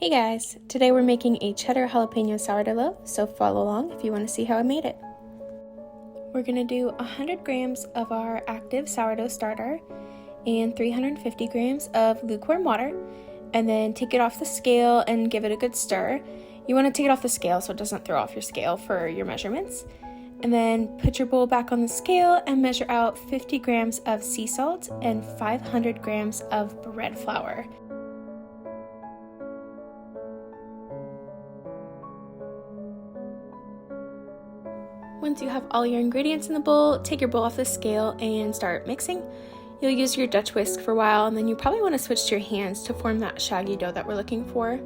Hey guys, today we're making a cheddar jalapeno sourdough loaf, so follow along if you want to see how I made it. We're going to do 100 grams of our active sourdough starter and 350 grams of lukewarm water, and then take it off the scale and give it a good stir. You want to take it off the scale so it doesn't throw off your scale for your measurements. And then put your bowl back on the scale and measure out 50 grams of sea salt and 500 grams of bread flour. Once you have all your ingredients in the bowl, take your bowl off the scale and start mixing. You'll use your Dutch whisk for a while, and then you probably want to switch to your hands to form that shaggy dough that we're looking for.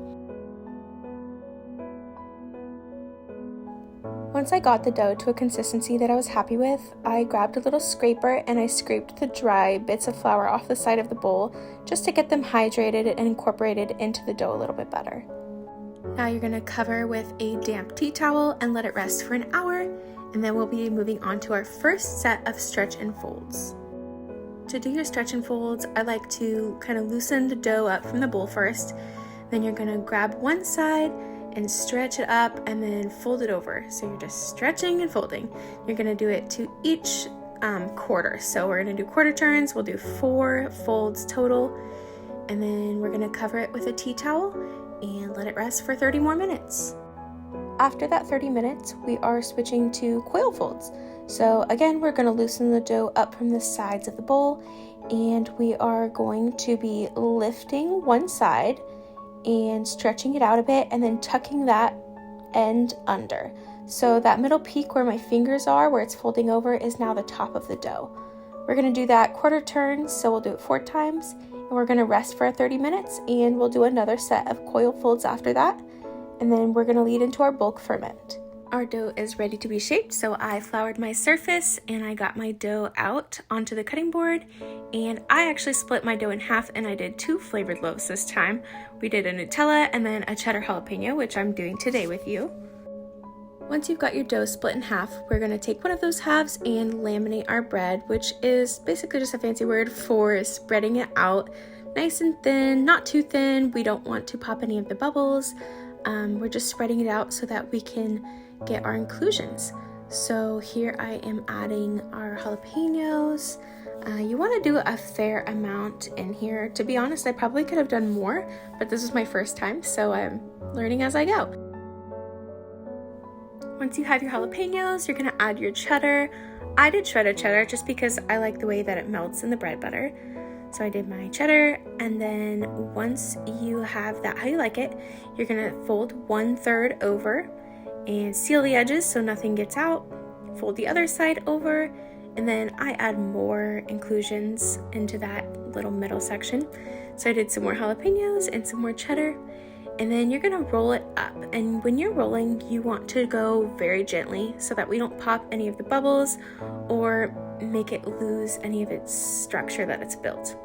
Once I got the dough to a consistency that I was happy with, I grabbed a little scraper and I scraped the dry bits of flour off the side of the bowl just to get them hydrated and incorporated into the dough a little bit better. Now you're going to cover with a damp tea towel and let it rest for an hour, and then we'll be moving on to our first set of stretch and folds. To do your stretch and folds, I like to kind of loosen the dough up from the bowl first. Then you're going to grab one side and stretch it up and then fold it over. So you're just stretching and folding. You're going to do it to each quarter. So we're going to do quarter turns. We'll do 4 folds total, and then we're going to cover it with a tea towel and let it rest for 30 more minutes. After that 30 minutes, we are switching to coil folds. So again, we're going to loosen the dough up from the sides of the bowl, and we are going to be lifting one side and stretching it out a bit and then tucking that end under. So that middle peak where my fingers are, where it's folding over, is now the top of the dough. We're going to do that quarter turns, so we'll do it 4 times, and we're going to rest for 30 minutes, and we'll do another set of coil folds after that, and then we're going to lead into our bulk ferment. Our dough is ready to be shaped, so I floured my surface and I got my dough out onto the cutting board, and I actually split my dough in half and I did 2 flavored loaves this time. We did a Nutella and then a cheddar jalapeno, which I'm doing today with you. Once you've got your dough split in half, we're going to take one of those halves and laminate our bread, which is basically just a fancy word for spreading it out nice and thin, not too thin. We don't want to pop any of the bubbles. We're just spreading it out so that we can get our inclusions. So here I am adding our jalapenos. You want to do a fair amount in here. To be honest, I probably could have done more, but this is my first time, so I'm learning as I go. Once you have your jalapenos, you're going to add your cheddar. I did shredded cheddar just because I like the way that it melts in the bread butter. So I did my cheddar, and then once you have that how you like it, you're going to fold 1/3 over and seal the edges so nothing gets out. Fold the other side over, and then I add more inclusions into that little middle section. So I did some more jalapenos and some more cheddar, and then you're going to roll it up. And when you're rolling, you want to go very gently so that we don't pop any of the bubbles or make it lose any of its structure that it's built.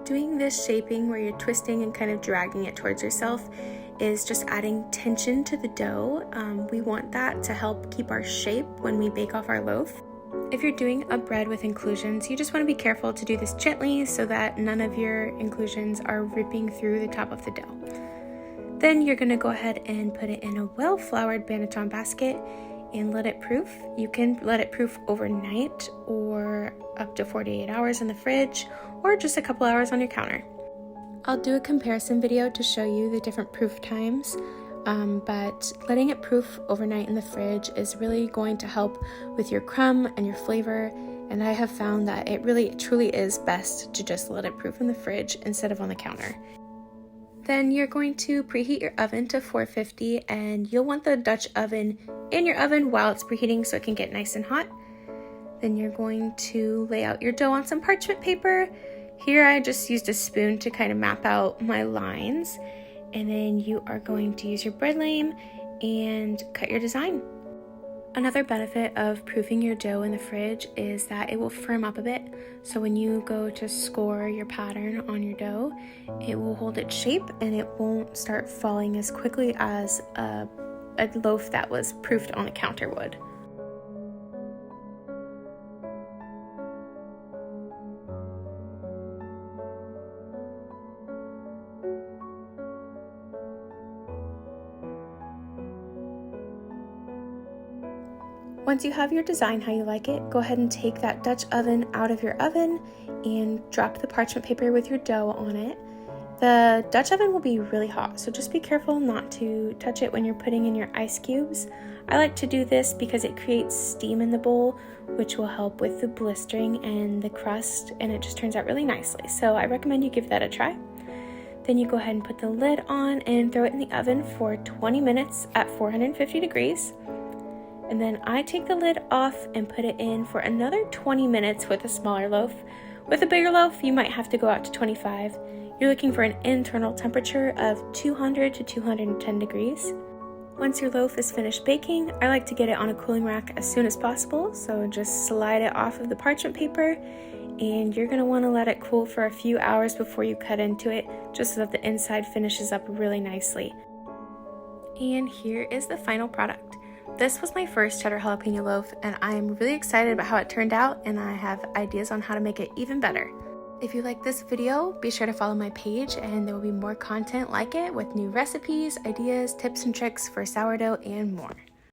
Doing this shaping where you're twisting and kind of dragging it towards yourself is just adding tension to the dough. We want that to help keep our shape when we bake off our loaf. If you're doing a bread with inclusions, you just want to be careful to do this gently so that none of your inclusions are ripping through the top of the dough. Then you're going to go ahead and put it in a well-floured banneton basket and let it proof. You can let it proof overnight or up to 48 hours in the fridge, or just a couple hours on your counter. I'll do a comparison video to show you the different proof times, but letting it proof overnight in the fridge is really going to help with your crumb and your flavor, and I have found that it really truly is best to just let it proof in the fridge instead of on the counter. Then you're going to preheat your oven to 450, and you'll want the Dutch oven in your oven while it's preheating so it can get nice and hot. Then you're going to lay out your dough on some parchment paper. Here I just used a spoon to kind of map out my lines, and then you are going to use your bread lame and cut your design. Another benefit of proofing your dough in the fridge is that it will firm up a bit, so when you go to score your pattern on your dough, it will hold its shape and it won't start falling as quickly as a loaf that was proofed on the counter would. Once you have your design how you like it, go ahead and take that Dutch oven out of your oven and drop the parchment paper with your dough on it. The Dutch oven will be really hot, so just be careful not to touch it when you're putting in your ice cubes. I like to do this because it creates steam in the bowl, which will help with the blistering and the crust, and it just turns out really nicely. So I recommend you give that a try. Then you go ahead and put the lid on and throw it in the oven for 20 minutes at 450 degrees. And then I take the lid off and put it in for another 20 minutes with a smaller loaf. With a bigger loaf, you might have to go out to 25. You're looking for an internal temperature of 200 to 210 degrees. Once your loaf is finished baking, I like to get it on a cooling rack as soon as possible, so just slide it off of the parchment paper, and you're going to want to let it cool for a few hours before you cut into it, just so that the inside finishes up really nicely. And here is the final product. This was my first cheddar jalapeno loaf, and I am really excited about how it turned out, and I have ideas on how to make it even better. If you like this video, be sure to follow my page, and there will be more content like it with new recipes, ideas, tips and tricks for sourdough and more.